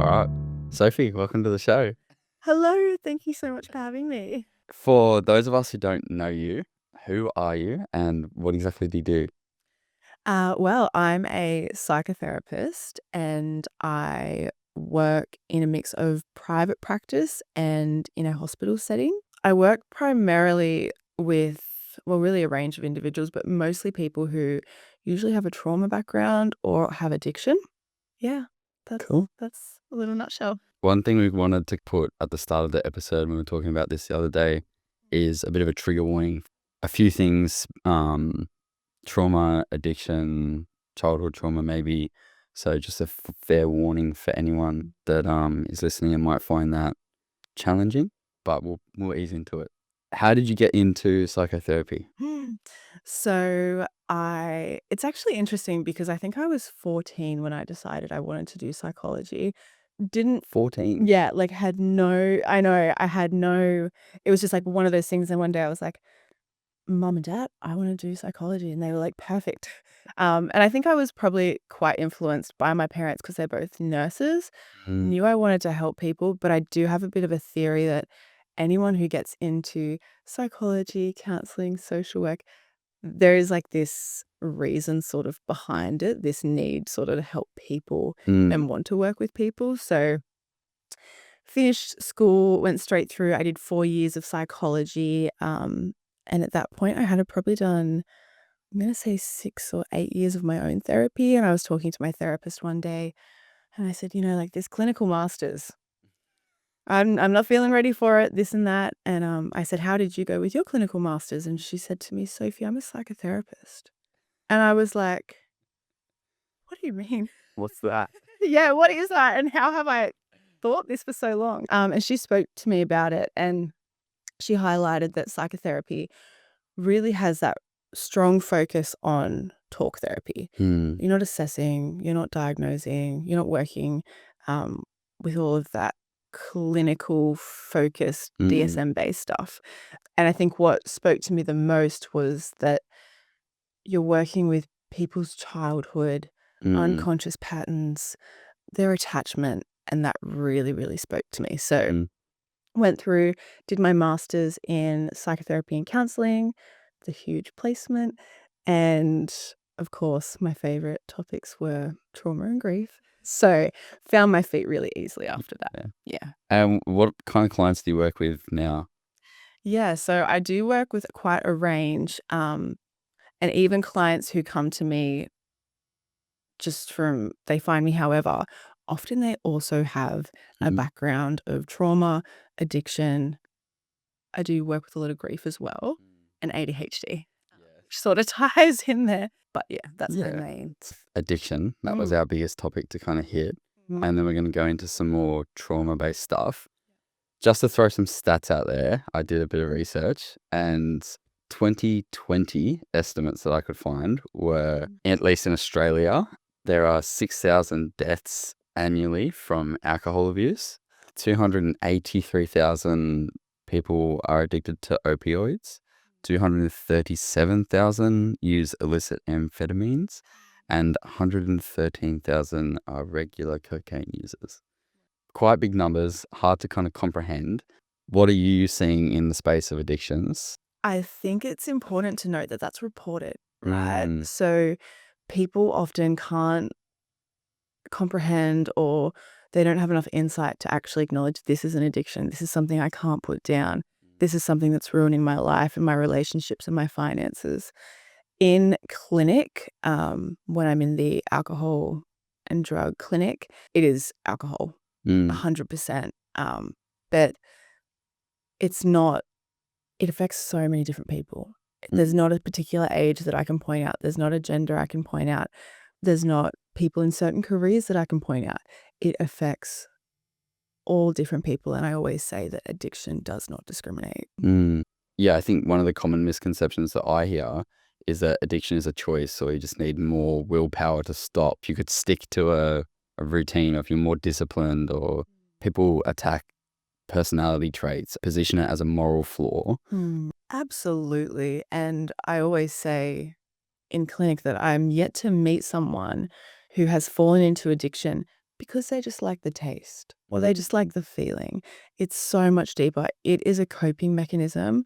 All right. Sophie, welcome to the show. Hello, thank you so much for having me. For those of us who don't know you, who are you and what exactly do you do? Well, I'm a psychotherapist and I work in a mix of private practice and in a hospital setting. I work primarily with, well, really a range of individuals, but mostly people who usually have a trauma background or have addiction. Yeah, that's Cool. that's a little nutshell. One thing we wanted to put at the start of the episode when we were talking about this the other day is a bit of a trigger warning. A few things, trauma, addiction, childhood trauma maybe. So just a fair warning for anyone that is listening and might find that challenging, but we'll ease into it. How did you get into psychotherapy? So it's actually interesting because I think I was 14 when I decided I wanted to do psychology. Didn't 14. Yeah, like I know, I had no, it was just like one of those things. And one day I was like, Mom and Dad, I want to do psychology. And they were like, perfect. And I think I was probably quite influenced by my parents because they're both nurses. Mm, Knew I wanted to help people, but I do have a bit of a theory that anyone who gets into psychology, counseling, social work, there is like this reason sort of behind it, this need sort of to help people mm, and want to work with people. So finished school, went straight through. I did 4 years of psychology. And at that point I had probably done, I'm gonna say 6 or 8 years of my own therapy. And I was talking to my therapist one day and I said, like this clinical masters, I'm not feeling ready for it, this and that. And I said, how did you go with your clinical masters? And she said to me, Sophie, I'm a psychotherapist. And I was like, what do you mean? what's that? Yeah, what is that? And how have I thought this for so long? And she spoke to me about it and she highlighted that psychotherapy really has that strong focus on talk therapy. Mm, You're not assessing, you're not diagnosing, you're not working um, with all of that clinical focused mm, DSM based stuff. And I think what spoke to me the most was that you're working with people's childhood, mm, unconscious patterns, their attachment, and that really, really spoke to me. So mm. went through, did my master's in psychotherapy and counseling, the huge placement, and of course, my favorite topics were trauma and grief. So found my feet really easily after that. Yeah. Yeah. And what kind of clients do you work with now? Yeah, so I do work with quite a range, and even clients who come to me they find me however, often they also have a Mm, background of trauma, addiction. I do work with a lot of grief as well, and ADHD, yeah. which sort of ties in there. But yeah, that's my Yeah. main. Addiction, that was Mm. our biggest topic to kind of hit. Mm. And then we're going to go into some more trauma-based stuff. Just to throw some stats out there, I did a bit of research and 2020 estimates that I could find were, at least in Australia, there are 6,000 deaths annually from alcohol abuse. 283,000 people are addicted to opioids. 237,000 use illicit amphetamines. And 113,000 are regular cocaine users. Quite big numbers, hard to kind of comprehend. What are you seeing in the space of addictions? I think it's important to note that that's reported, right? Mm, So people often can't comprehend or they don't have enough insight to actually acknowledge this is an addiction. This is something I can't put down. This is something that's ruining my life and my relationships and my finances. In clinic, when I'm in the alcohol and drug clinic, it is alcohol, mm, 100%. But it's not, it affects so many different people. There's mm. not a particular age that I can point out. There's not a gender I can point out. There's not people in certain careers that I can point out. It affects all different people. And I always say that addiction does not discriminate. Mm. Yeah, I think one of the common misconceptions that I hear is that addiction is a choice or you just need more willpower to stop. You could stick to a routine, or if you're more disciplined, or people attack personality traits, position it as a moral flaw. Absolutely. And I always say in clinic that I'm yet to meet someone who has fallen into addiction Because they just like the taste or they just like the feeling. It's so much deeper. It is a coping mechanism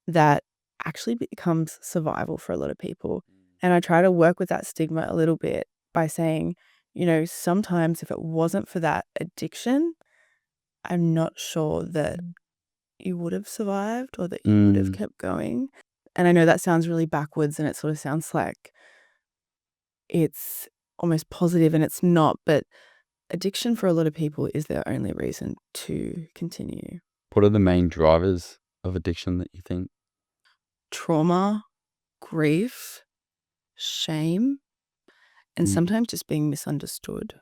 that actually becomes survival for a lot of people. And I try to work with that stigma a little bit by saying, sometimes if it wasn't for that addiction, I'm not sure that you would have survived or that you would have kept going. And I know that sounds really backwards and it sort of sounds like it's almost positive and it's not, but addiction for a lot of people is their only reason to continue. What are the main drivers of addiction that you think? Trauma, grief, shame, and sometimes just being misunderstood.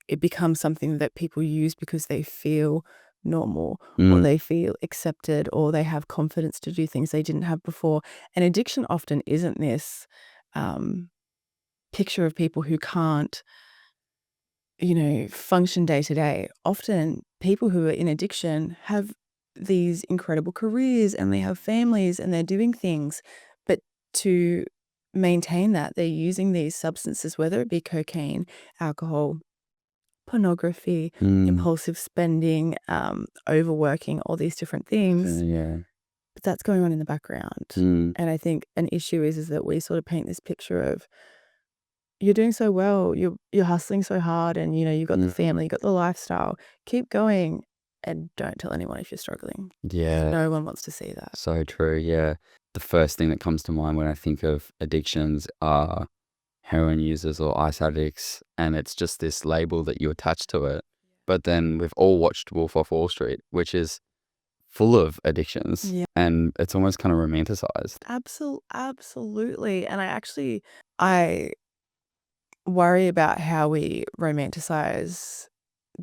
It becomes something that people use because they feel normal or they feel accepted or they have confidence to do things they didn't have before. And addiction often isn't this picture of people who can't, function day to day. Often people who are in addiction have these incredible careers and they have families and they're doing things, but to maintain that, they're using these substances, whether it be cocaine, alcohol, pornography, impulsive spending, overworking, all these different things. Yeah. But that's going on in the background. And I think an issue is that we sort of paint this picture of you're doing so well, you're hustling so hard, and you've got the family, you've got the lifestyle. Keep going and don't tell anyone if you're struggling. Yeah. No one wants to see that. So true. Yeah. The first thing that comes to mind when I think of addictions are heroin users or ice addicts, and it's just this label that you attach to it. But then we've all watched Wolf of Wall Street, which is full of addictions, and it's almost kind of romanticized. Absolutely. And I worry about how we romanticize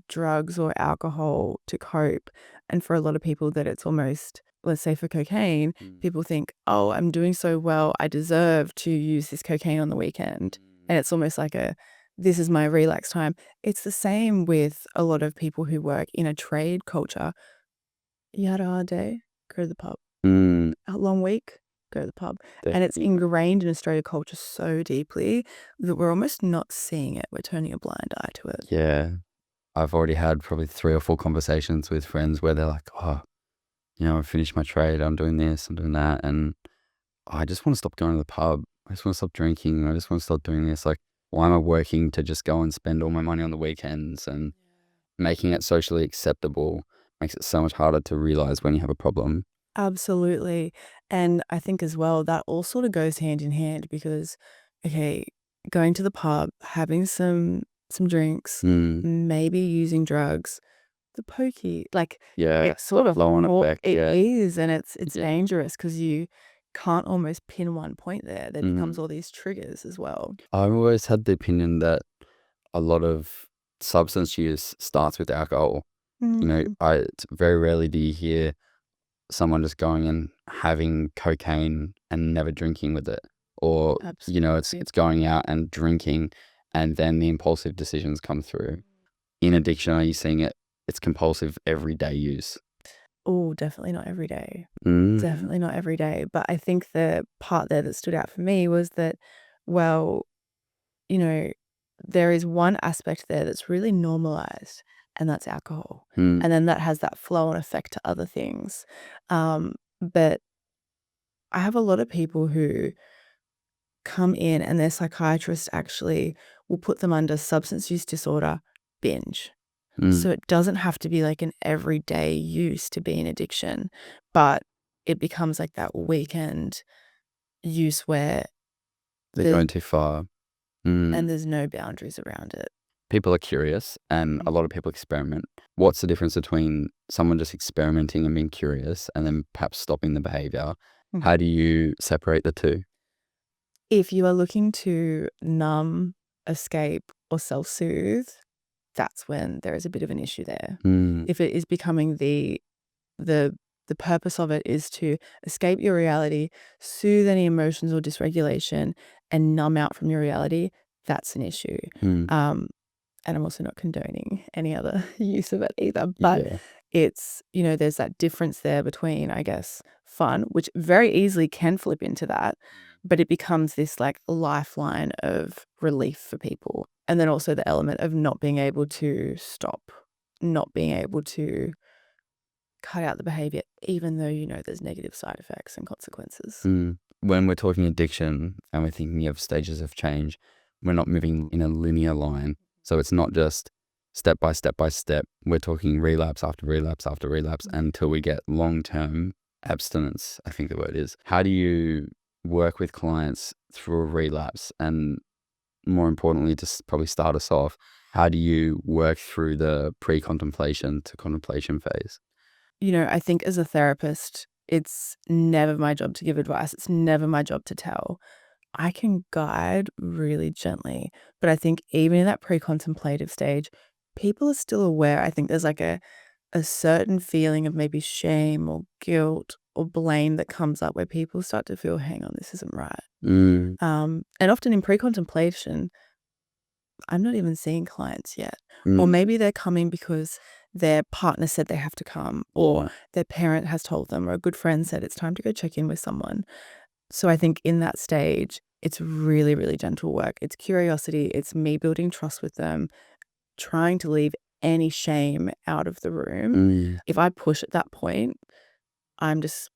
drugs or alcohol to cope. And for a lot of people that it's almost, let's say for cocaine, people think, oh, I'm doing so well, I deserve to use this cocaine on the weekend. And it's almost like this is my relax time. It's the same with a lot of people who work in a trade culture. You had a hard day, go to the pub. A long week, go to the pub. And it's ingrained in Australia culture so deeply that we're almost not seeing it. We're turning a blind eye to it. Yeah. I've already had probably 3 or 4 conversations with friends where they're like, oh, I finished my trade, I'm doing this, I'm doing that, and I just want to stop going to the pub. I just want to stop drinking. I just want to stop doing this. Like, why am I working to just go and spend all my money on the weekends? And making it socially acceptable makes it so much harder to realize when you have a problem. Absolutely. And I think as well, that all sort of goes hand in hand because, okay, going to the pub, having some drinks, maybe using drugs, the pokey, it's sort of flow-on more, effect. it is, and it's dangerous because you can't almost pin one point there. There becomes all these triggers as well. I've always had the opinion that a lot of substance use starts with alcohol. It's very rarely do you hear someone just going and having cocaine and never drinking with it, or it's going out and drinking and then the impulsive decisions come through. In addiction, are you seeing it's compulsive everyday use? Oh, definitely not every day. Definitely not every day. But I think the part there that stood out for me was that, well, there is one aspect there that's really normalized, and that's alcohol. And then that has that flow-on effect to other things. But I have a lot of people who come in and their psychiatrist actually will put them under substance use disorder binge. So it doesn't have to be like an everyday use to be an addiction, but it becomes like that weekend use where They're going too far. and there's no boundaries around it. People are curious and a lot of people experiment. What's the difference between someone just experimenting and being curious and then perhaps stopping the behavior? How do you separate the two? If you are looking to numb, escape, or self-soothe, that's when there is a bit of an issue there. If it is becoming the purpose of it is to escape your reality, soothe any emotions or dysregulation, and numb out from your reality, that's an issue. And I'm also not condoning any other use of it either. But it's, there's that difference there between, I guess, fun, which very easily can flip into that, but it becomes this like lifeline of relief for people. And then also the element of not being able to stop, not being able to cut out the behavior, even though you know there's negative side effects and consequences. When we're talking addiction and we're thinking of stages of change, we're not moving in a linear line. So it's not just step by step by step. We're talking relapse after relapse after relapse until we get long-term abstinence, I think the word is. How do you work with clients through a relapse? And more importantly, just probably start us off, how do you work through the pre-contemplation to contemplation phase? You know, I think as a therapist, it's never my job to give advice. It's never my job to tell. I can guide really gently, but I think even in that pre-contemplative stage, people are still aware. I think there's like a certain feeling of maybe shame or guilt or blame that comes up where people start to feel, hang on, this isn't right. And often in pre-contemplation, I'm not even seeing clients yet. Or maybe they're coming because their partner said they have to come, or their parent has told them, or a good friend said it's time to go check in with someone. So I think in that stage, it's really, really gentle work. It's curiosity. It's me building trust with them, trying to leave any shame out of the room. If I push at that point,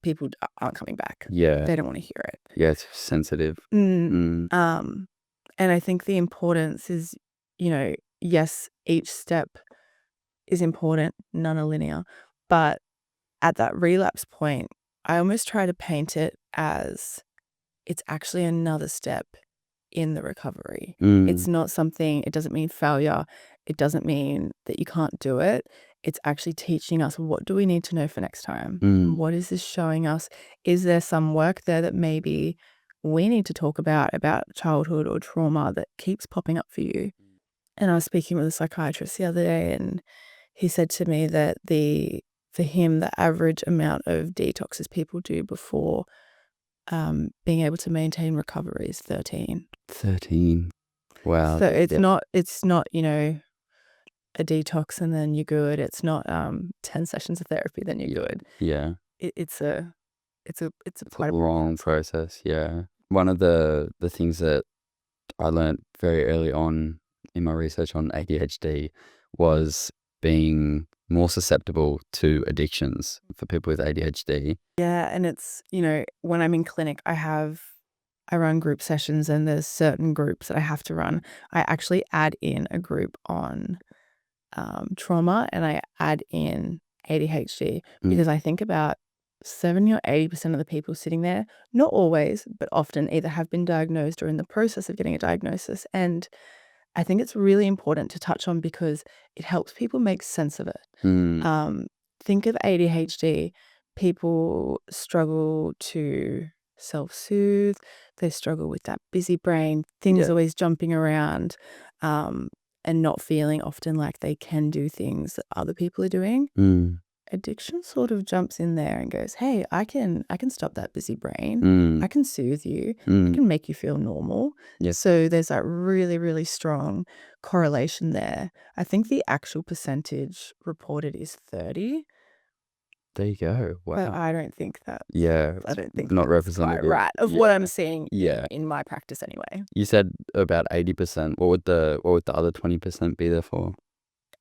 people aren't coming back. Yeah. They don't want to hear it. Yeah, it's sensitive. And I think the importance is, you know, yes, each step is important, none are linear, but at that relapse point, I almost try to paint it as it's actually another step in the recovery. It's not something, it doesn't mean failure. It doesn't mean that you can't do it. It's actually teaching us, what do we need to know for next time? What is this showing us? Is there some work there that maybe we need to talk about childhood or trauma that keeps popping up for you? And I was speaking with a psychiatrist the other day, and he said to me that for him, the average amount of detoxes people do before being able to maintain recovery is 13. 13. Wow. So it's not, you know, a detox and then you're good. It's not 10 sessions of therapy, then you're good. Yeah. It's a quite a long process. Yeah. One of the things that I learned very early on in my research on ADHD was being more susceptible to addictions for people with ADHD. Yeah, and it's, you know, when I'm in clinic, I run group sessions, and there's certain groups that I have to run. I actually add in a group on trauma, and I add in ADHD because I think about 70 or 80% of the people sitting there, not always, but often either have been diagnosed or in the process of getting a diagnosis. And I think it's really important to touch on because it helps people make sense of it. Think of ADHD. People struggle to self-soothe. They struggle with that busy brain, things always jumping around, and not feeling often like they can do things that other people are doing. Addiction sort of jumps in there and goes, hey, I can stop that busy brain. I can soothe you. I can make you feel normal. So there's that really, really strong correlation there. I think the actual percentage reported is 30. There you go. Wow. But I don't think that. I don't think not that's representative. quite right of what I'm seeing in my practice anyway. You said about 80%. What would the other 20% be there for?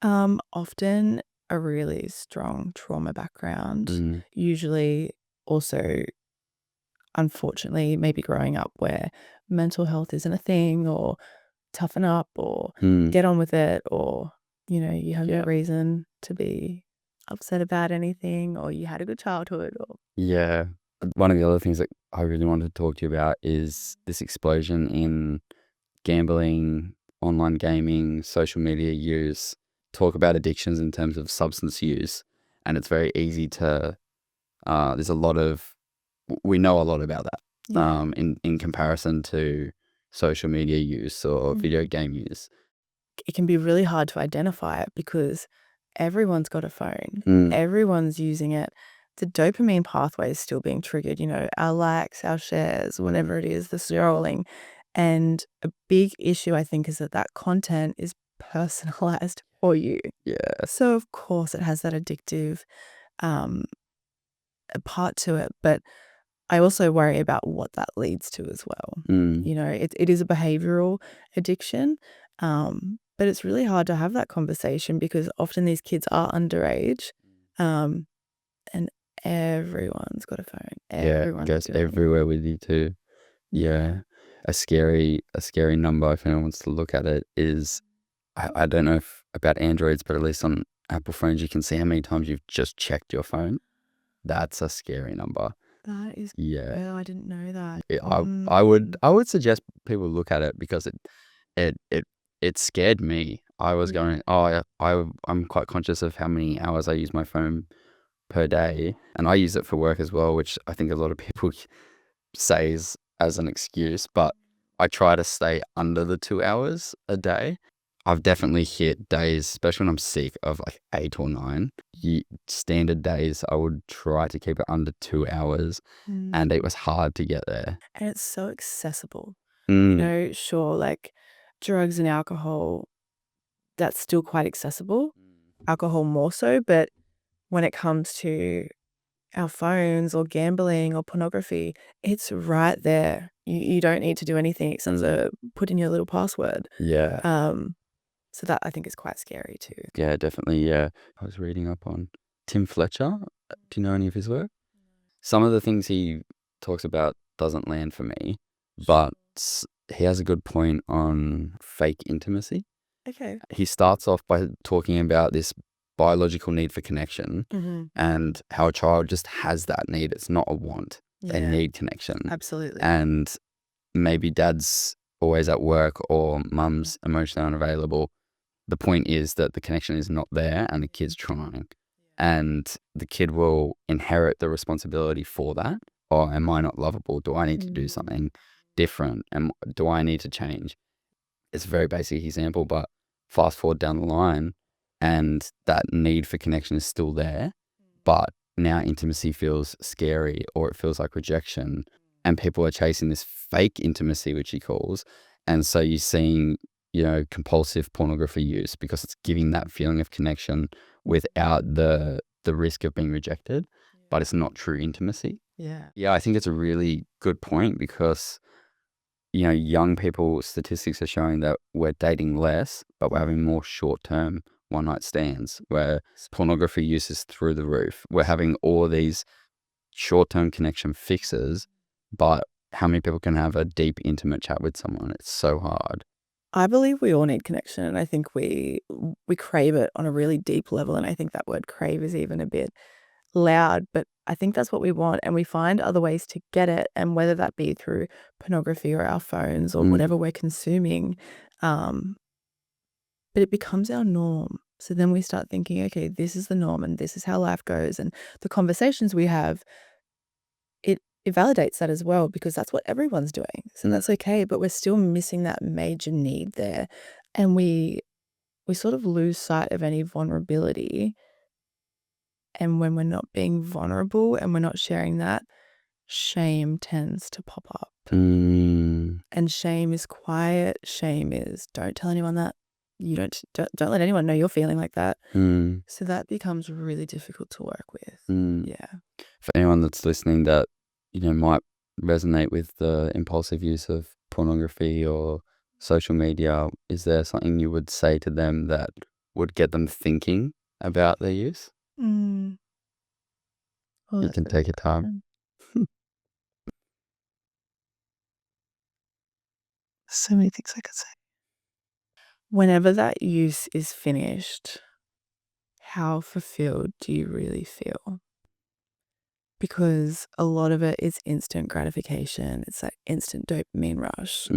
Often a really strong trauma background. Usually also, unfortunately, maybe growing up where mental health isn't a thing, or toughen up, or get on with it, or, you know, you have no reason to be upset about anything, or you had a good childhood. Or one of the other things that I really wanted to talk to you about is this explosion in gambling, online gaming, social media use. Talk about addictions in terms of substance use, and it's very easy to there's a lot of, we know a lot about that in comparison to social media use or video game use. It can be really hard to identify it because everyone's got a phone. Everyone's using it. The dopamine pathway is still being triggered, you know, our likes, our shares, whatever it is, the scrolling. And a big issue, I think, is that content is personalized for you. So, of course, it has that addictive part to it. But I also worry about what that leads to as well. You know, it is a behavioral addiction. But it's really hard to have that conversation because often these kids are underage, and everyone's got a phone. Yeah, it Everyone's goes doing it. everywhere with you too. Yeah. A scary number, if anyone wants to look at it, is I don't know if about Androids, but at least on Apple phones, you can see how many times you've just checked your phone. That's a scary number. That is, Yeah. oh, I didn't know that. I would suggest people look at it because it it it scared me. I was going, I'm quite conscious of how many hours I use my phone per day, and I use it for work as well, which I think a lot of people say is as an excuse, but I try to stay under the 2 hours a day. I've definitely hit days, especially when I'm sick, of like 8 or 9. Standard days, I would try to keep it under 2 hours, and it was hard to get there. And it's so accessible. Mm. Sure, like drugs and alcohol, that's still quite accessible. Alcohol more so, but when it comes to our phones or gambling or pornography, it's right there. You don't need to do anything except to put in your little password. Yeah. So that I think is quite scary too. Yeah, definitely. Yeah. I was reading up on Tim Fletcher. Do you know any of his work? Some of the things he talks about doesn't land for me, but he has a good point on fake intimacy. Okay. He starts off by talking about this biological need for connection and how a child just has that need. It's not a want. They need connection. Absolutely. And maybe dad's always at work or mum's emotionally unavailable. The point is that the connection is not there and the kid's trying. And the kid will inherit the responsibility for that. Or am I not lovable? Do I need to do something different? And do I need to change? It's a very basic example, but fast forward down the line and that need for connection is still there, but now intimacy feels scary or it feels like rejection, and people are chasing this fake intimacy, which he calls. And so you're seeing, compulsive pornography use because it's giving that feeling of connection without the risk of being rejected, but it's not true intimacy. Yeah, I think it's a really good point because young people, statistics are showing that we're dating less, but we're having more short-term one-night stands where pornography use is through the roof. We're having all these short-term connection fixes, but how many people can have a deep, intimate chat with someone? It's so hard. I believe we all need connection, and I think we crave it on a really deep level, and I think that word crave is even a bit loud, but I think that's what we want, and we find other ways to get it, and whether that be through pornography or our phones or whatever we're consuming, but it becomes our norm. So then we start thinking, okay, this is the norm and this is how life goes, and the conversations we have, it validates that as well because that's what everyone's doing. So that's okay, but we're still missing that major need there, and we sort of lose sight of any vulnerability. And when we're not being vulnerable and we're not sharing that, shame tends to pop up. And shame is quiet. Shame is don't tell anyone that. You don't let anyone know you're feeling like that. So that becomes really difficult to work with. Yeah. For anyone that's listening that, might resonate with the impulsive use of pornography or social media, is there something you would say to them that would get them thinking about their use? Well, You can take your time. So many things I could say. Whenever that use is finished, how fulfilled do you really feel? Because a lot of it is instant gratification. It's that instant dopamine rush.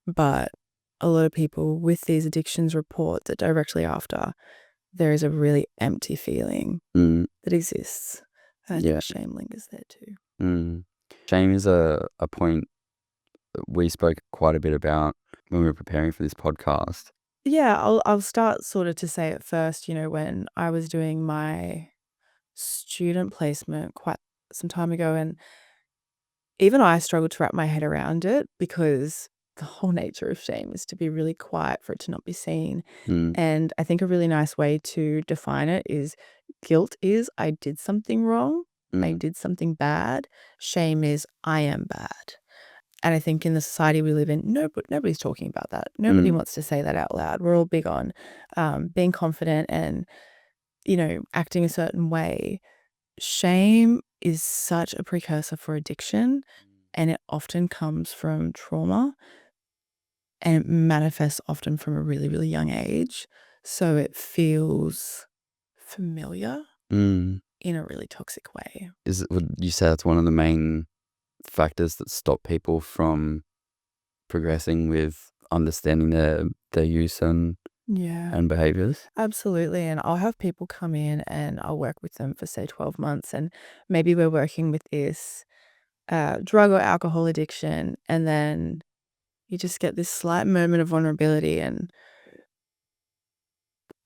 But a lot of people with these addictions report that directly after, there is a really empty feeling that exists. And I think shame lingers there too. Shame is a point that we spoke quite a bit about when we were preparing for this podcast. Yeah, I'll start sort of to say it first, when I was doing my student placement quite some time ago, and even I struggled to wrap my head around it because the whole nature of shame is to be really quiet, for it to not be seen. And I think a really nice way to define it is guilt is I did something wrong, I did something bad. Shame is I am bad. And I think in the society we live in, nobody's talking about that. Nobody wants to say that out loud. We're all big on being confident and, acting a certain way. Shame is such a precursor for addiction, and it often comes from trauma, and it manifests often from a really, really young age. So it feels familiar Mm. in a really toxic way. Would you say that's one of the main factors that stop people from progressing with understanding their use and Yeah, behaviors? absolutely. And I'll have people come in and I'll work with them for, say, 12 months. And maybe we're working with this drug or alcohol addiction. And then you just get this slight moment of vulnerability and,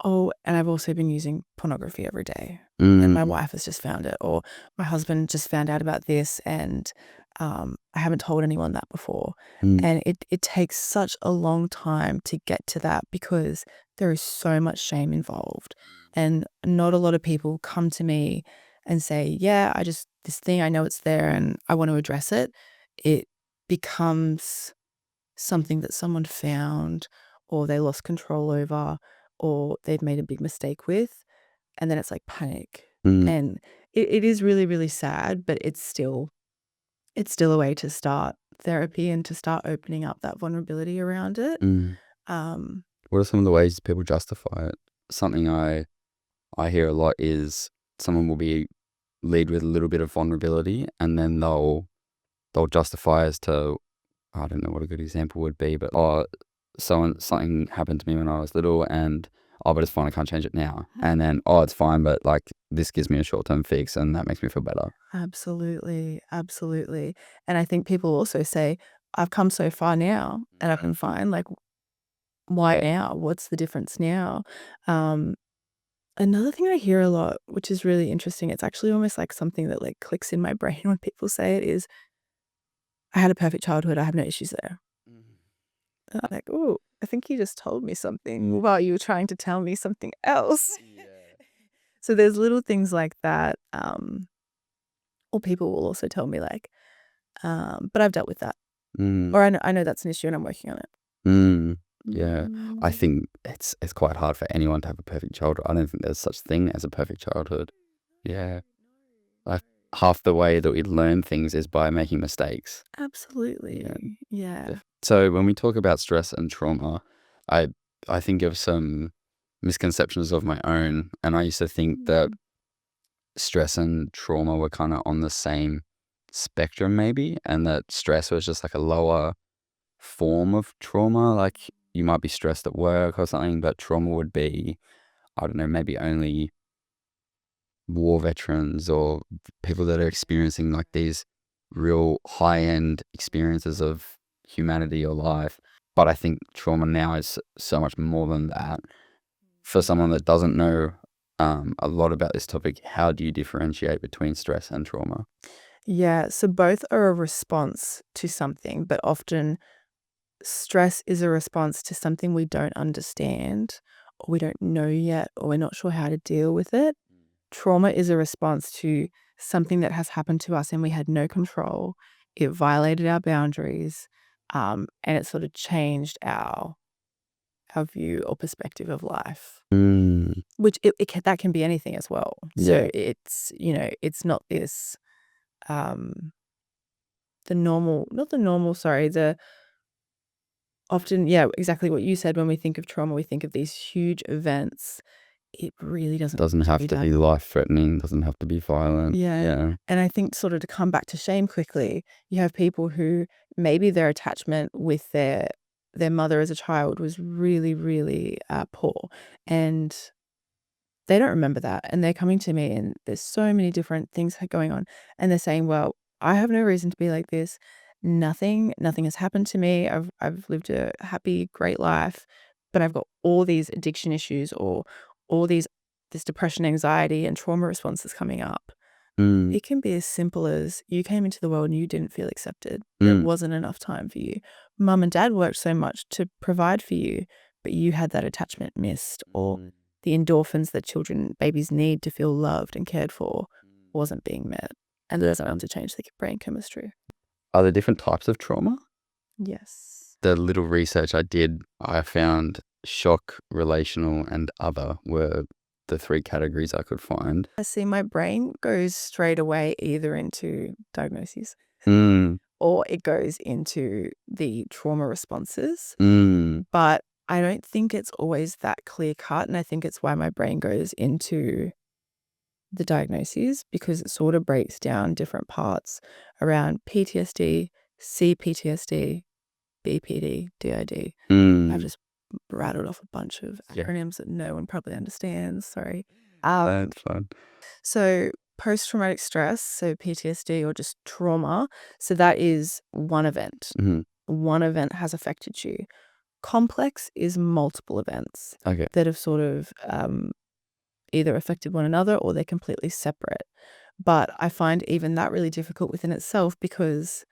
oh, and I've also been using pornography every day. And my wife has just found it, or my husband just found out about this, and I haven't told anyone that before. And it takes such a long time to get to that because there is so much shame involved. And not a lot of people come to me and say, yeah, this thing, I know it's there and I want to address it. It becomes something that someone found or they lost control over or they've made a big mistake with. And then it's like panic. And it is really, really sad, but it's still a way to start therapy and to start opening up that vulnerability around it. Um, What are some of the ways people justify it? Something I hear a lot is someone will lead with a little bit of vulnerability, and then they'll justify as to, I don't know what a good example would be, but something happened to me when I was little, and but it's fine, I can't change it now. And then it's fine, but like this gives me a short-term fix, and that makes me feel better. Absolutely, absolutely. And I think people also say, I've come so far now and I've been fine. Like, why now? What's the difference now? Another thing I hear a lot, which is really interesting, it's actually almost like something that like clicks in my brain when people say it, is I had a perfect childhood. I have no issues there. And I'm like, oh, I think you just told me something while you were trying to tell me something else. So there's little things like that. Or people will also tell me like, but I've dealt with that. Or I know that's an issue and I'm working on it. Yeah, I think it's quite hard for anyone to have a perfect childhood. I don't think there's such thing as a perfect childhood. Yeah, like half the way that we learn things is by making mistakes. Absolutely. Yeah. So when we talk about stress and trauma, I think of some misconceptions of my own, and I used to think that stress and trauma were kind of on the same spectrum maybe, and that stress was just like a lower form of trauma. Like you might be stressed at work or something, but trauma would be, I don't know, maybe only war veterans or people that are experiencing like these real high-end experiences of humanity or life. But I think trauma now is so much more than that. For someone that doesn't know a lot about this topic, how do you differentiate between stress and trauma? Yeah. So both are a response to something, but often stress is a response to something we don't understand or we don't know yet or we're not sure how to deal with it. Trauma is a response to something that has happened to us and we had no control. It violated our boundaries, and it sort of changed our view or perspective of life. Which that can be anything as well. So it's it's not this the often, yeah, exactly what you said. When we think of trauma, we think of these huge events. It really doesn't Doesn't have to be life-threatening, doesn't have to be violent. Yeah. And I think sort of to come back to shame quickly, you have people who maybe their attachment with their mother as a child was really, really poor, and they don't remember that. And they're coming to me, and there's so many different things going on, and they're saying, "Well, I have no reason to be like this. Nothing has happened to me. I've lived a happy, great life, but I've got all these addiction issues or all this depression, anxiety, and trauma responses coming up." It can be as simple as you came into the world and you didn't feel accepted. There wasn't enough time for you. Mum and dad worked so much to provide for you, but you had that attachment missed, or the endorphins that babies need to feel loved and cared for wasn't being met. And there's something to change the brain chemistry. Are there different types of trauma? Yes. The little research I did, I found shock, relational, and other were the 3 categories I could find. I see my brain goes straight away either into diagnoses Mm, or it goes into the trauma responses. mm, But I don't think it's always that clear cut, and I think it's why my brain goes into the diagnoses, because it sort of breaks down different parts around PTSD, CPTSD, BPD, DID. I've mm. just rattled off a bunch of Yeah. acronyms that no one probably understands, sorry. That's fun. So post-traumatic stress, so PTSD or just trauma, so that is one event. Mhm. One event has affected you. Complex is multiple events Okay. that have sort of either affected one another or they're completely separate. But I find even that really difficult within itself, because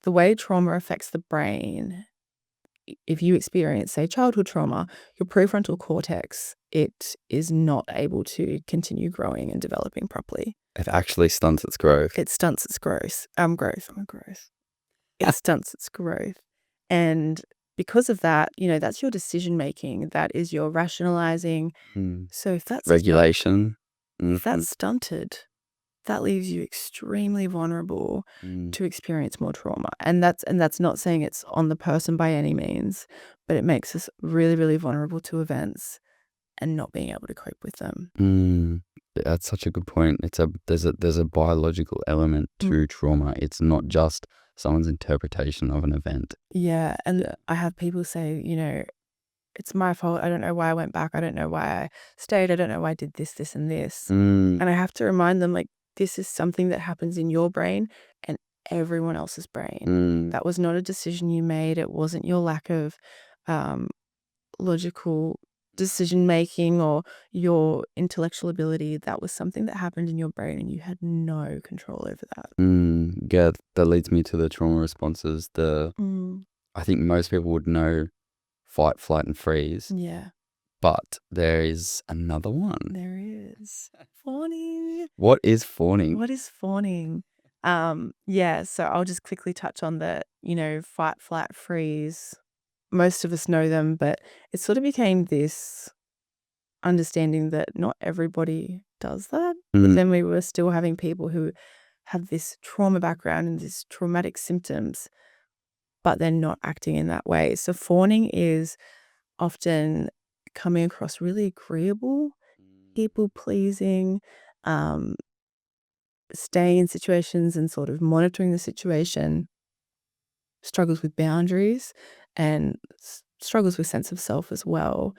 the way trauma affects the brain, if you experience, say, childhood trauma, your prefrontal cortex, it is not able to continue growing and developing properly. It actually stunts its growth. It stunts its growth. It stunts its growth. And because of that, that's your decision making. That is your rationalizing. Mm. So if that's Regulation. if Mhm. that's stunted, that leaves you extremely vulnerable Mm. to experience more trauma. And that's not saying it's on the person by any means, but it makes us really, really vulnerable to events and not being able to cope with them. Mm. That's such a good point. There's a biological element to trauma. It's not just someone's interpretation of an event. Yeah. And I have people say, it's my fault. I don't know why I went back. I don't know why I stayed. I don't know why I did this, this, and this. Mm. And I have to remind them, like, this is something that happens in your brain and everyone else's brain. Mm. That was not a decision you made. It wasn't your lack of logical decision making or your intellectual ability. That was something that happened in your brain and you had no control over that. Yeah, that leads me to the trauma responses. Mm, I think most people would know fight, flight, and freeze, yeah, but there is another one. there is. Fawning. What is fawning? What is fawning? Yeah, so I'll just quickly touch on the, fight, flight, freeze. Most of us know them, but it sort of became this understanding that not everybody does that. But Mm. then we were still having people who have this trauma background and these traumatic symptoms, but they're not acting in that way. So fawning is often coming across really agreeable, people pleasing, staying in situations and sort of monitoring the situation, struggles with boundaries and struggles with sense of self as well.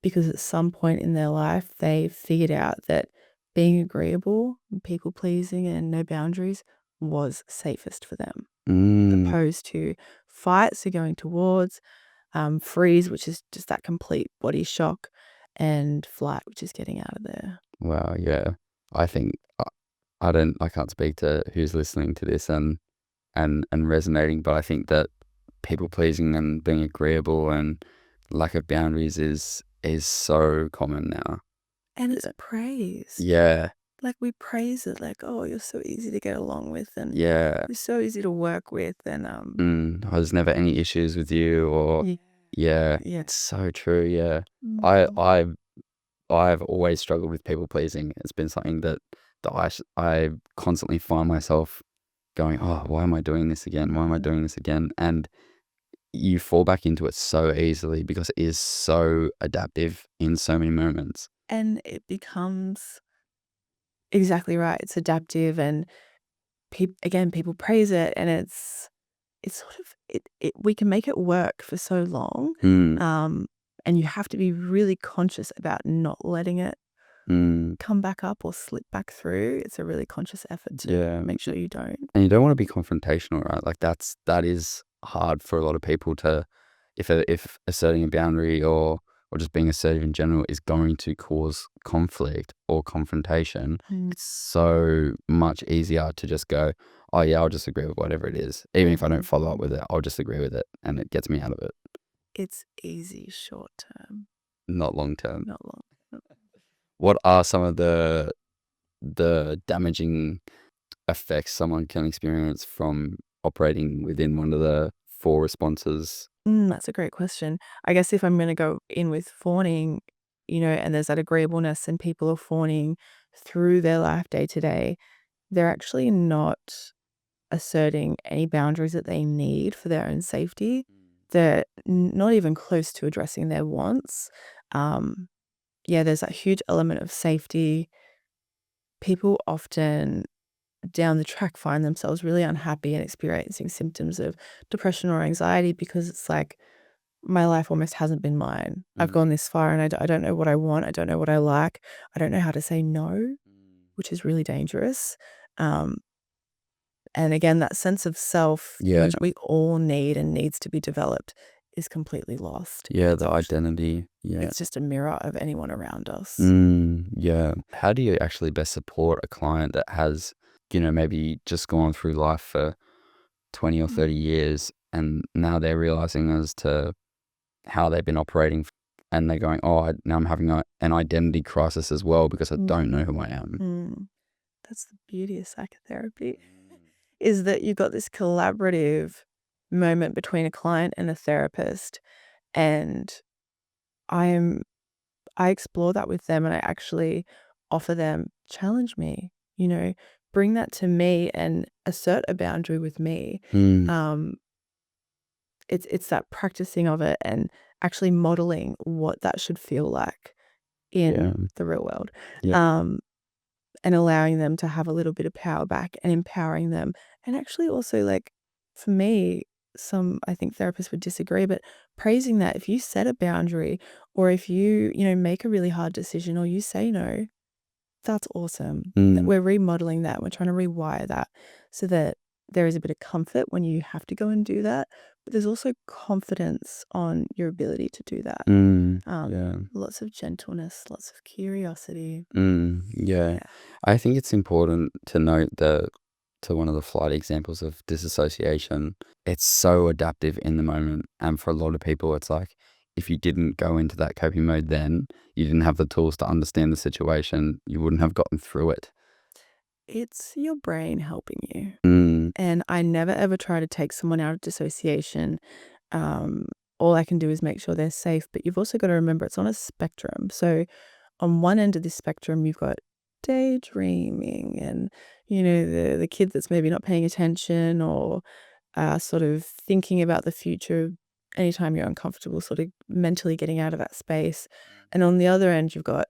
Because at some point in their life, they figured out that being agreeable, people pleasing, and no boundaries was safest for them, opposed to fight, so going towards, freeze, which is just that complete body shock, and flight, which is getting out of there. Wow, yeah. I think I can't speak to who's listening to this and resonating, but I think that people pleasing and being agreeable and lack of boundaries is so common now. And it's praised. Yeah, Like, we praise it, like, "Oh, you're so easy to get along with, and yeah. you're so easy to work with," and, There's never any issues with you, or yeah, yeah, yeah. it's so true. Yeah, I Mm. I've always struggled with people pleasing. It's been something that I constantly find myself going, oh, why am I doing this again? Why am I doing this again? And you fall back into it so easily because it is so adaptive in so many moments. And it becomes exactly right, it's adaptive, and people praise it, and it's sort of we can make it work for so long, Mm, and you have to be really conscious about not letting it mm, come back up or slip back through. It's a really conscious effort to yeah. make sure you don't. And you don't want to be confrontational, right? Like that is hard for a lot of people to, if asserting a boundary or just being assertive in general is going to cause conflict or confrontation. Mm. It's so much easier to just go, oh yeah, I'll just agree with whatever it is. Even if I don't follow up with it, I'll just agree with it and it gets me out of it. It's easy short term, Not long term. not long. What are some of the damaging effects someone can experience from operating within one of the 4 responses? That's a great question. I guess if I'm gonna go in with fawning, and there's that agreeableness and people are fawning through their life day to day, they're actually not asserting any boundaries that they need for their own safety. They're not even close to addressing their wants. Yeah, there's that huge element of safety. People often down the track find themselves really unhappy and experiencing symptoms of depression or anxiety because it's like, my life almost hasn't been mine. I've Mm. gone this far and I don't know what I want. I don't know what I like. I don't know how to say no, Mm. which is really dangerous. Um, and again, that sense of self, Yeah. which we all need and needs to be developed, is completely lost. Yeah, the identity. Yeah. It's just a mirror of anyone around us. Yeah. How do you actually best support a client that has, maybe just gone through life for 20 or 30 years and now they're realizing as to how they've been operating and they're going, oh, now I'm having an identity crisis as well because I don't know who I am. Mm. That's the beauty of psychotherapy, is that you've got this collaborative moment between a client and a therapist, and I explore that with them and I actually offer them, challenge me, bring that to me and assert a boundary with me. Mm. Um, it's that practicing of it and actually modeling what that should feel like in Yeah. the real world. Yeah. And allowing them to have a little bit of power back and empowering them. And actually also, like, for me, I think therapists would disagree, but praising that if you set a boundary or if you, make a really hard decision or you say no, that's awesome. Mm. We're remodeling that. We're trying to rewire that so that there is a bit of comfort when you have to go and do that. But there's also confidence on your ability to do that. Yeah. Lots of gentleness, lots of curiosity. Yeah. Yeah. I think it's important to note that to one of the flight examples of disassociation, it's so adaptive in the moment. And for a lot of people, it's like if you didn't go into that coping mode then, you didn't have the tools to understand the situation, you wouldn't have gotten through it. It's your brain helping you. Mm. And I never ever try to take someone out of dissociation. Um, all I can do is make sure they're safe. But you've also got to remember it's on a spectrum. So on one end of the spectrum, you've got daydreaming and, the kid that's maybe not paying attention or sort of thinking about the future anytime you're uncomfortable, sort of mentally getting out of that space. And on the other end, you've got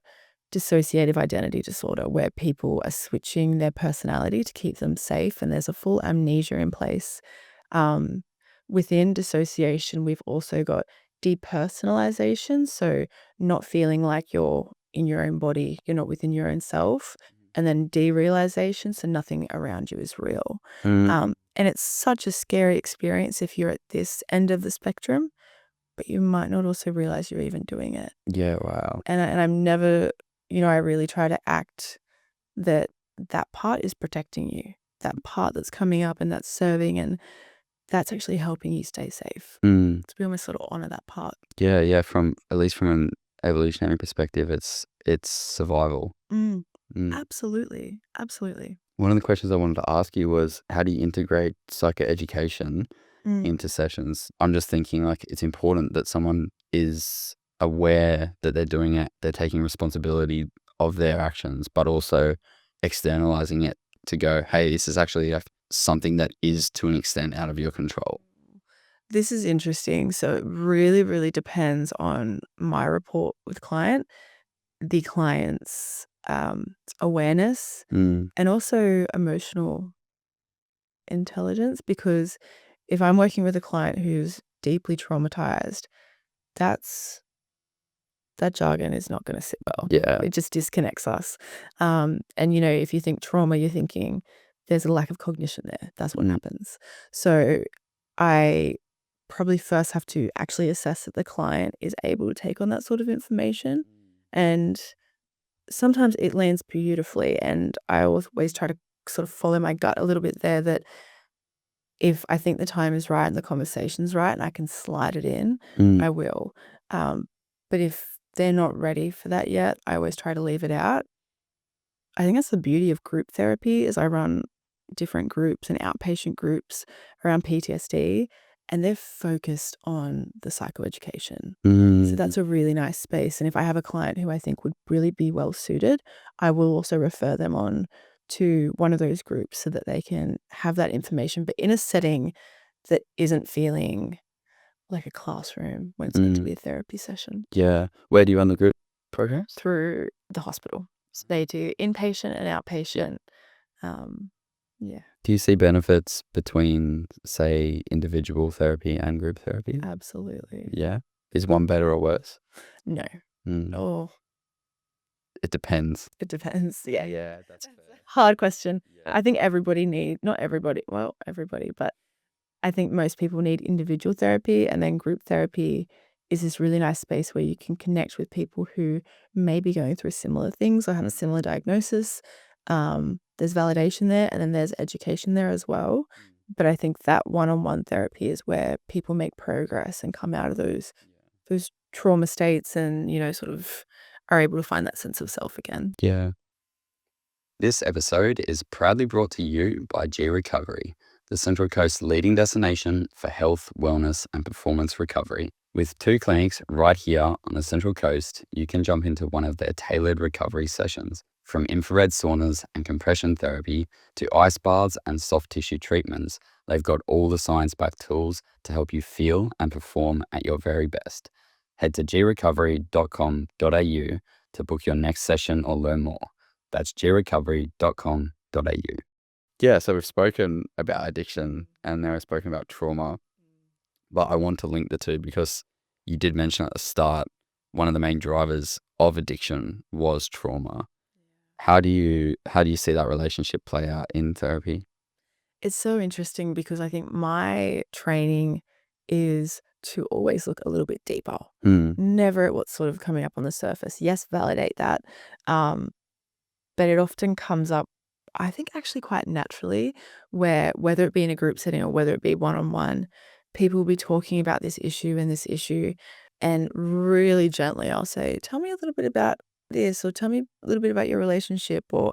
dissociative identity disorder, where people are switching their personality to keep them safe, and there's a full amnesia in place. Um, Within dissociation, we've also got depersonalization, so not feeling like you're in your own body, you're not within your own self, and then derealization, so nothing around you is real. Mm. And it's such a scary experience if you're at this end of the spectrum, but you might not also realize you're even doing it. Yeah, wow. And I'm never, I really try to act that that part is protecting you, that part that's coming up and that's serving, and that's actually helping you stay safe. Mm. So we almost sort of honor that part. Yeah, from at least from an evolutionary perspective, it's survival. Mm. Absolutely. Absolutely. One of the questions I wanted to ask you was, how do you integrate psychoeducation Mm. into sessions? I'm just thinking like it's important that someone is aware that they're doing it, they're taking responsibility of their actions, but also externalizing it to go, hey, this is actually like something that is to an extent out of your control. This is interesting. So it really, really depends on my rapport with the client's awareness Mm. and also emotional intelligence, because if I'm working with a client who's deeply traumatized, that jargon is not going to sit well. Yeah. It just disconnects us. And if you think trauma, you're thinking there's a lack of cognition there. That's what happens. So I probably first have to actually assess that the client is able to take on that sort of information. And sometimes it lands beautifully. And I always try to sort of follow my gut a little bit there, that if I think the time is right and the conversation's right and I can slide it in, I will. But if they're not ready for that yet, I always try to leave it out. I think that's the beauty of group therapy is I run, different groups and outpatient groups around PTSD, and they're focused on the psychoeducation. So that's a really nice space. And if I have a client who I think would really be well suited, I will also refer them on to one of those groups so that they can have that information, but in a setting that isn't feeling like a classroom when it's meant to be a therapy session. Yeah. Where do you run the group programs? Through the hospital. So they do inpatient and outpatient. Yeah. Do you see benefits between, say, individual therapy and group therapy? Absolutely. Yeah. Is one better or worse? No. Mm. Oh, It depends. it depends. Yeah. Yeah, that's fair. Hard question. Yeah. I think not everybody, well, everybody, but I think most people need individual therapy, and then group therapy is this really nice space where you can connect with people who may be going through similar things or have a similar diagnosis. There's validation there, and then there's education there as well. But I think that one-on-one therapy is where people make progress and come out of those trauma states and, sort of are able to find that sense of self again. Yeah. This episode is proudly brought to you by G Recovery, the Central Coast's leading destination for health, wellness, and performance recovery. With 2 clinics right here on the Central Coast, you can jump into one of their tailored recovery sessions. From infrared saunas and compression therapy to ice baths and soft tissue treatments, they've got all the science-backed tools to help you feel and perform at your very best. Head to grecovery.com.au to book your next session or learn more. That's grecovery.com.au. Yeah, so we've spoken about addiction and now we've spoken about trauma, but I want to link the two because you did mention at the start, one of the main drivers of addiction was trauma. How do you see that relationship play out in therapy? It's so interesting because I think my training is to always look a little bit deeper, never at what's sort of coming up on the surface. Yes, validate that. But it often comes up, I think, actually quite naturally, where whether it be in a group setting or whether it be one-on-one, people will be talking about this issue, and really gently I'll say, tell me a little bit about this, or tell me a little bit about your relationship, or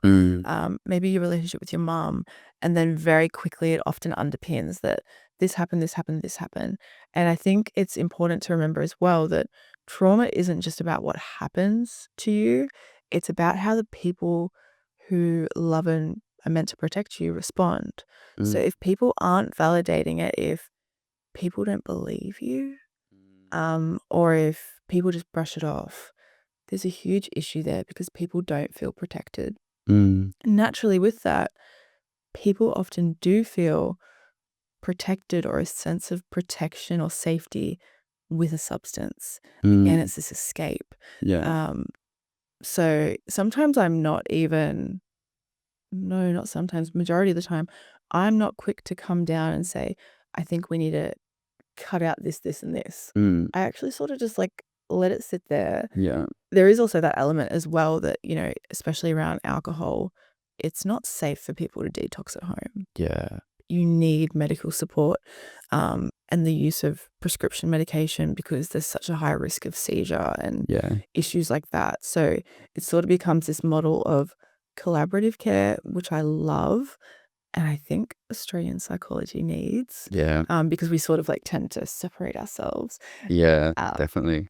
maybe your relationship with your mum. And then very quickly it often underpins that this happened, this happened, this happened. And I think it's important to remember as well that trauma isn't just about what happens to you. It's about how the people who love and are meant to protect you respond. So if people aren't validating it, if people don't believe you, or if people just brush it off, there's a huge issue there because people don't feel protected. Naturally, with that, people often do feel protected or a sense of protection or safety with a substance. Again, it's this escape. Yeah. So sometimes not sometimes, majority of the time, I'm not quick to come down and say, I think we need to cut out this, this, and this. I actually sort of just let it sit there. Yeah. There is also that element as well that, especially around alcohol, it's not safe for people to detox at home. Yeah. You need medical support and the use of prescription medication because there's such a high risk of seizure and issues like that. So it sort of becomes this model of collaborative care, which I love. And I think Australian psychology needs. Yeah. Because we sort of tend to separate ourselves. Yeah, definitely.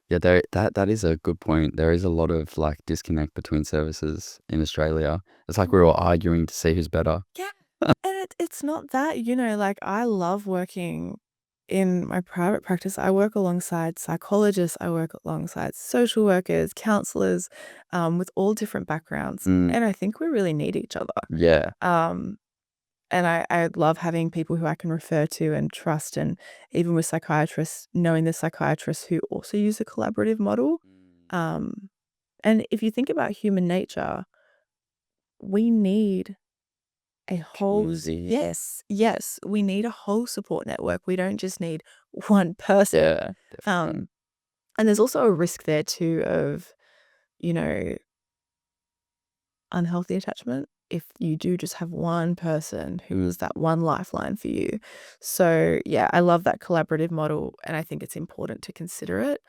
Yeah, that is a good point. There is a lot of disconnect between services in Australia. It's like we're all arguing to see who's better. Yeah. And it's not that, I love working in my private practice. I work alongside psychologists, I work alongside social workers, counselors, with all different backgrounds. And I think we really need each other. Yeah. And I love having people who I can refer to and trust. And even with psychiatrists, knowing the psychiatrists who also use a collaborative model. And if you think about human nature, we need a whole Community. yes, we need a whole support network. We don't just need one person. Yeah, definitely. And there's also a risk there too of, unhealthy attachment if you do just have one person who is that one lifeline for you. So yeah, I love that collaborative model, and I think it's important to consider it.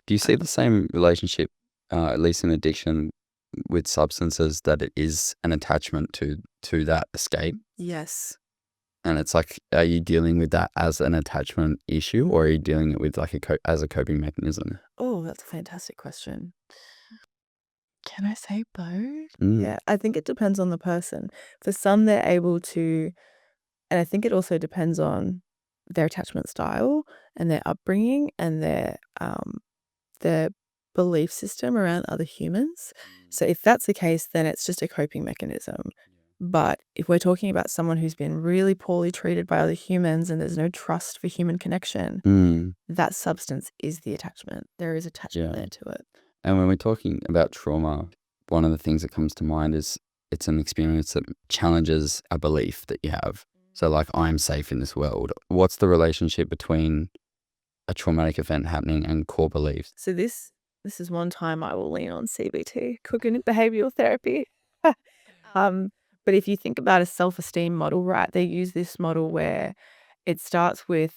Do you see the same relationship, at least in addiction, with substances, that it is an attachment to that escape? Yes. And it's like, are you dealing with that as an attachment issue, or are you dealing it with like as a coping mechanism? Oh, that's a fantastic question. Can I say both? Mm. Yeah, I think it depends on the person. For some, they're able to, and I think it also depends on their attachment style and their upbringing and their belief system around other humans. So if that's the case, then it's just a coping mechanism. But if we're talking about someone who's been really poorly treated by other humans and there's no trust for human connection, Mm. that substance is the attachment. There is attachment Yeah. there to it. And when we're talking about trauma, one of the things that comes to mind is it's an experience that challenges a belief that you have. So like, I'm safe in this world. What's the relationship between a traumatic event happening and core beliefs? So this is one time I will lean on CBT, cognitive behavioral therapy. But if you think about a self-esteem model, right, they use this model where it starts with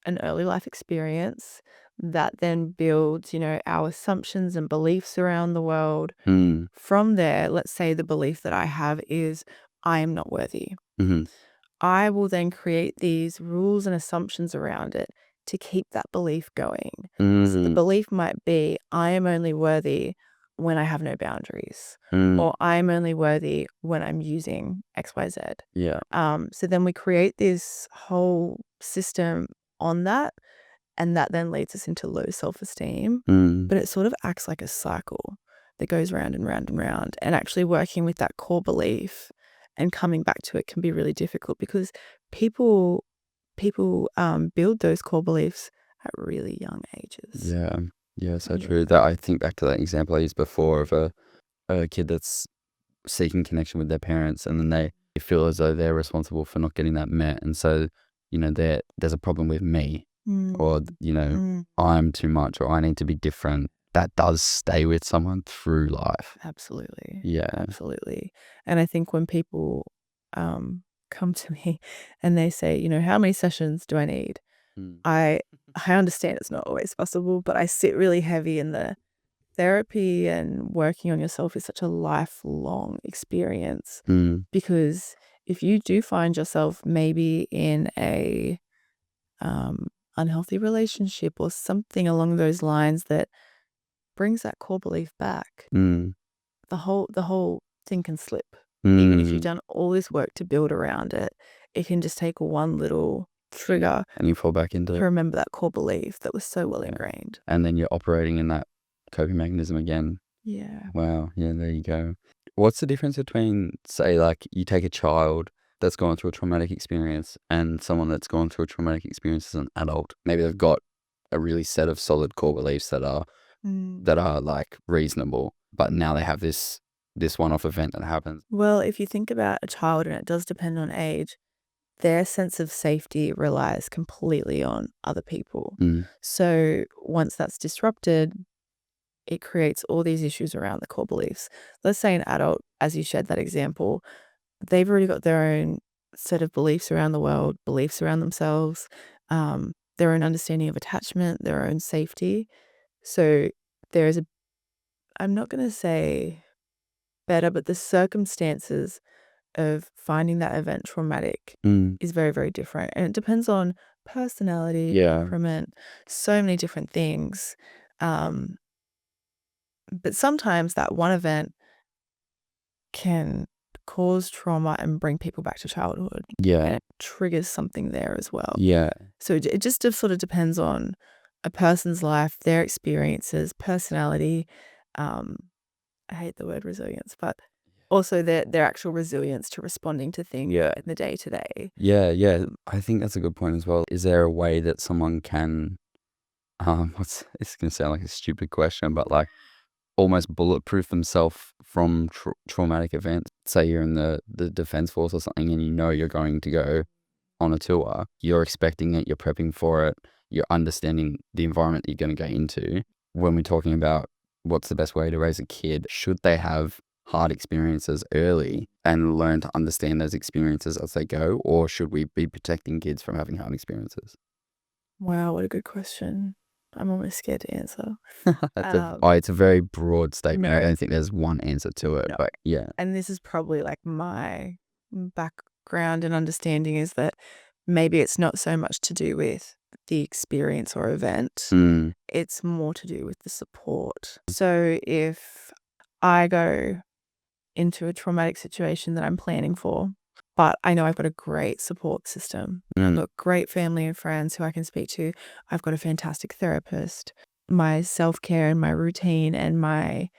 an early life experience that then builds, our assumptions and beliefs around the world. Mm. From there, let's say the belief that I have is I am not worthy. Mm-hmm. I will then create these rules and assumptions around it to keep that belief going. So the Mm-hmm. belief might be I am only worthy when I have no boundaries, Mm. or I'm only worthy when I'm using XYZ. Yeah. So then we create this whole system on that, and that then leads us into low self-esteem. Mm. But it sort of acts like a cycle that goes round and round and round. And actually working with that core belief and coming back to it can be really difficult because people build those core beliefs at really young ages. Yeah. Yeah, so Yeah. true. That I think back to that example I used before of a kid that's seeking connection with their parents, and then they feel as though they're responsible for not getting that met. And so, there's a problem with me, or, I'm too much, or I need to be different. That does stay with someone through life. Absolutely. Yeah. Absolutely. And I think when people come to me and they say, how many sessions do I need? Mm. I understand it's not always possible, but I sit really heavy in the therapy, and working on yourself is such a lifelong experience Mm. because if you do find yourself maybe in a unhealthy relationship or something along those lines that brings that core belief back, Mm. the whole thing can slip. Even if you've Mm. done all this work to build around it, it can just take one little trigger And you fall back into to it. remember that core belief that was so well Yeah. ingrained. And then you're operating in that coping mechanism again. Yeah. Wow. Yeah, there you go. What's the difference between, say, like, you take a child that's gone through a traumatic experience and someone that's gone through a traumatic experience as an adult? Maybe they've got a really set of solid core beliefs that are like reasonable, but now they have this one-off event that happens. Well, if you think about a child, and it does depend on age, their sense of safety relies completely on other people. Mm. So once that's disrupted, it creates all these issues around the core beliefs. Let's say an adult, as you shared that example, they've already got their own set of beliefs around the world, beliefs around themselves, their own understanding of attachment, their own safety. So there is I'm not going to say better, but the circumstances of finding that event traumatic Mm. is very, very different. And it depends on personality, Yeah. temperament, so many different things. But sometimes that one event can cause trauma and bring people back to childhood. Yeah. And it triggers something there as well. Yeah. So it just sort of depends on a person's life, their experiences, personality. I hate the word resilience, but also their actual resilience to responding to things Yeah. in the day to day. Yeah. Yeah. I think that's a good point as well. Is there a way that someone can, it's going to sound like a stupid question, but like almost bulletproof themselves from traumatic events? Say you're in the defense force or something, and you're going to go on a tour, you're expecting it, you're prepping for it, you're understanding the environment that you're going to go into. When we're talking about what's the best way to raise a kid, should they have hard experiences early and learn to understand those experiences as they go, or should we be protecting kids from having hard experiences? Wow, what a good question. I'm almost scared to answer. It's a very broad statement. No. I don't think there's one answer to it, No. but yeah. And this is probably like my background and understanding is that maybe it's not so much to do with the experience or event. It's more to do with the support. So if I go into a traumatic situation that I'm planning for, but I know I've got a great support system. I've got great family and friends who I can speak to. I've got a fantastic therapist. My self-care and my routine and my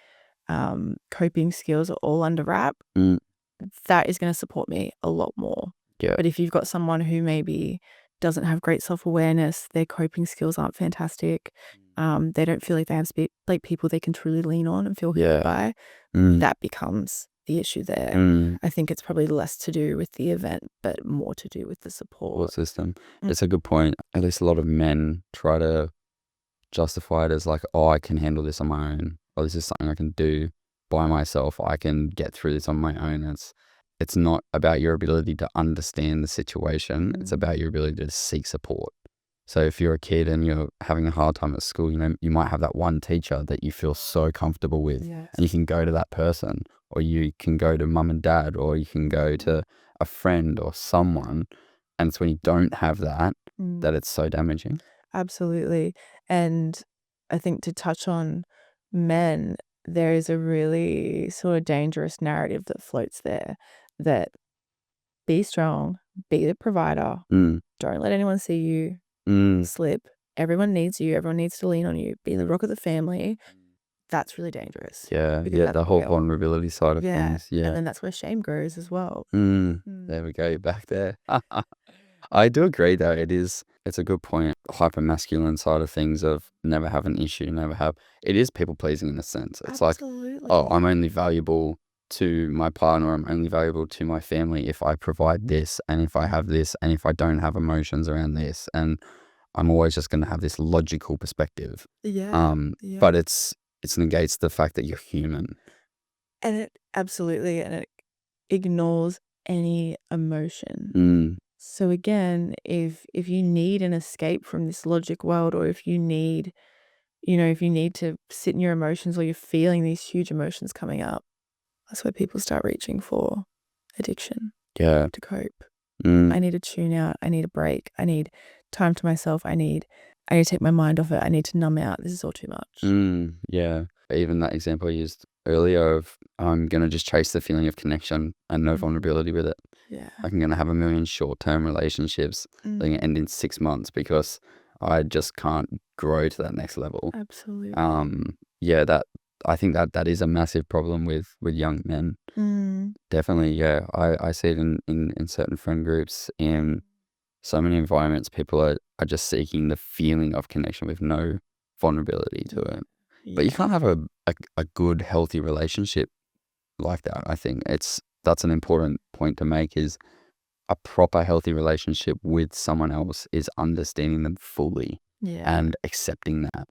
coping skills are all under wrap. That is going to support me a lot more. Yeah. But if you've got someone who maybe doesn't have great self-awareness, their coping skills aren't fantastic, they don't feel like they have people they can truly lean on and feel heard by, that becomes the issue there. I think it's probably less to do with the event, but more to do with the support system. It's a good point. At least a lot of men try to justify it as like, oh, I can handle this on my own, or this is something I can do by myself. I can get through this on my own. It's not about your ability to understand the situation. It's about your ability to seek support. So if you're a kid and you're having a hard time at school, you might have that one teacher that you feel so comfortable with, and you can go to that person, or you can go to mum and dad, or you can go to a friend or someone. And it's when you don't have that, that it's so damaging. Absolutely. And I think to touch on men, there is a really sort of dangerous narrative that floats there that be strong, be the provider, don't let anyone see you slip. Everyone needs you. Everyone needs to lean on you. Be the rock of the family. That's really dangerous. Yeah, the whole vulnerability side of things. Yeah. And then that's where shame grows as well. There we go, back there. I do agree though, it's a good point. Hyper masculine side of things of never have an issue, it is people pleasing in a sense. It's Absolutely. like, oh, I'm only valuable to my partner, I'm only valuable to my family if I provide this, and if I have this, and if I don't have emotions around this, and I'm always just going to have this logical perspective. But it's negates the fact that you're human. And it absolutely, and it ignores any emotion. So again, if you need an escape from this logic world, or if you need to sit in your emotions, or you're feeling these huge emotions coming up, that's where people start reaching for addiction. To cope. I need to tune out. I need a break. I need time to myself. I need to take my mind off it. I need to numb out. This is all too much. Yeah. Even that example I used earlier of I'm going to just chase the feeling of connection and no vulnerability with it. Yeah. I'm going to have a million short-term relationships that can end in 6 months because I just can't grow to that next level. Absolutely. I think that is a massive problem with young men. Definitely, yeah. I see it in certain friend groups, in so many environments. People are just seeking the feeling of connection with no vulnerability to it. But you can't have a good, healthy relationship like that. I think that's an important point to make, is a proper, healthy relationship with someone else is understanding them fully and accepting that.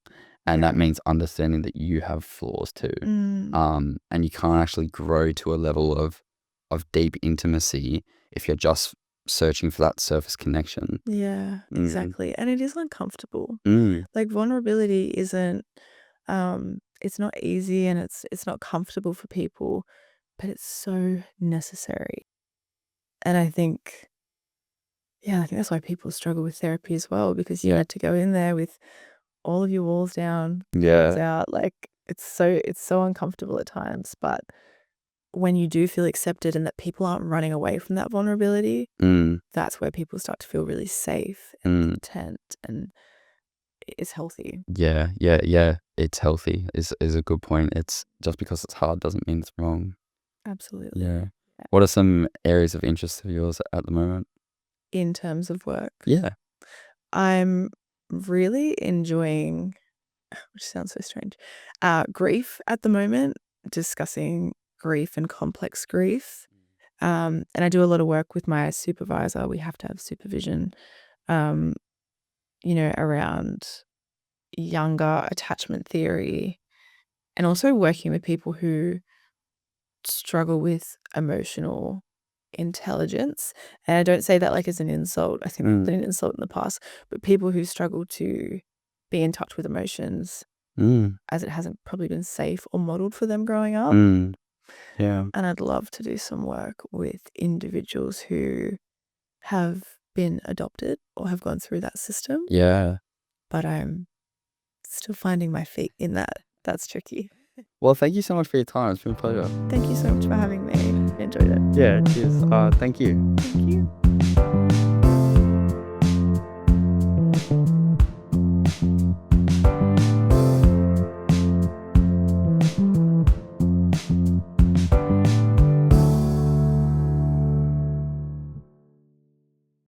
And that means understanding that you have flaws too. And you can't actually grow to a level of deep intimacy if you're just searching for that surface connection. Yeah, exactly. And it is uncomfortable. Like, vulnerability isn't, it's not easy, and it's not comfortable for people, but it's so necessary. And I think that's why people struggle with therapy as well, because you had to go in there with all of your walls down, walls out. Like, it's so uncomfortable at times, but when you do feel accepted and that people aren't running away from that vulnerability, that's where people start to feel really safe and content, and it's healthy. Yeah. It's healthy is a good point. It's just because it's hard doesn't mean it's wrong. Absolutely. Yeah. What are some areas of interest of yours at the moment? In terms of work? Yeah. I'm really enjoying, which sounds so strange, grief at the moment, discussing grief and complex grief. And I do a lot of work with my supervisor. We have to have supervision, around younger attachment theory, and also working with people who struggle with emotional intelligence. And I don't say that like as an insult. I think it's been an insult in the past, but people who struggle to be in touch with emotions as it hasn't probably been safe or modeled for them growing up. Yeah. And I'd love to do some work with individuals who have been adopted or have gone through that system. Yeah. But I'm still finding my feet in that. That's tricky. Well, thank you so much for your time. It's been a pleasure. Thank you so much for having me. I enjoyed it. Yeah, cheers. Thank you. Thank you.